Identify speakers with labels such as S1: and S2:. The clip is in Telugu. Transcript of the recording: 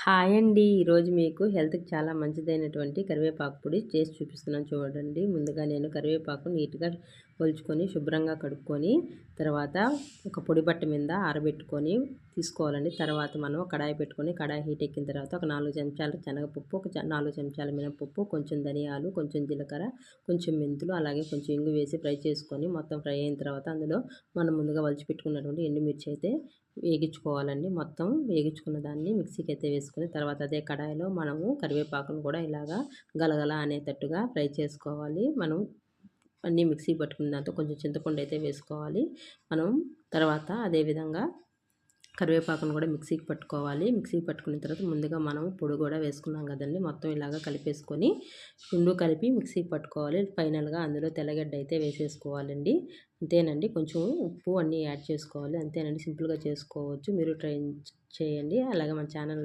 S1: హాయ్ అండి. ఈరోజు మీకు హెల్త్‌కి చాలా మంచిదైనటువంటి కరివేపాకు పొడి చేసి చూపిస్తున్నాను చూడండి. ముందుగా నేను కరివేపాకు నీట్‌గా ఒలుచుకొని శుభ్రంగా కడుక్కొని తర్వాత ఒక పొడి బట్ట మీద ఆరబెట్టుకొని తీసుకోవాలండి. తర్వాత మనం కడాయి పెట్టుకొని కడాయి హీట్ ఎక్కిన తర్వాత ఒక 4 చెంచాలు శనగపప్పు, 4 చెంచాలు మినపప్పు, కొంచెం ధనియాలు, కొంచెం జీలకర్ర, కొంచెం మెంతులు, అలాగే కొంచెం ఇంగు వేసి ఫ్రై చేసుకొని మొత్తం ఫ్రై అయిన తర్వాత అందులో మనం ముందుగా ఒలిచి పెట్టుకున్నటువంటి ఎండుమిర్చి అయితే వేగించుకోవాలండి. మొత్తం వేగించుకున్న దాన్ని మిక్సీకి అయితే వేసుకొని తర్వాత అదే కడాయిలో మనము కరివేపాకును కూడా ఇలాగా గలగల అనేటట్టుగా ఫ్రై చేసుకోవాలి. మనం అన్నీ మిక్సీ పట్టుకున్న దాంతో కొంచెం చింతపండు అయితే వేసుకోవాలి. మనం తర్వాత అదేవిధంగా కరివేపాకును కూడా మిక్సీకి పట్టుకోవాలి. మిక్సీకి పట్టుకున్న తర్వాత ముందుగా మనం పొడి కూడా వేసుకున్నాం కదండి, మొత్తం ఇలాగా కలిపేసుకొని రెండు కలిపి మిక్సీకి పట్టుకోవాలి. ఫైనల్గా అందులో తెల్లగడ్డ అయితే వేసేసుకోవాలండి. అంతేనండి, కొంచెం ఉప్పు అన్నీ యాడ్ చేసుకోవాలి. అంతేనండి, సింపుల్గా చేసుకోవచ్చు. మీరు ట్రై చేయండి. అలాగే మన ఛానల్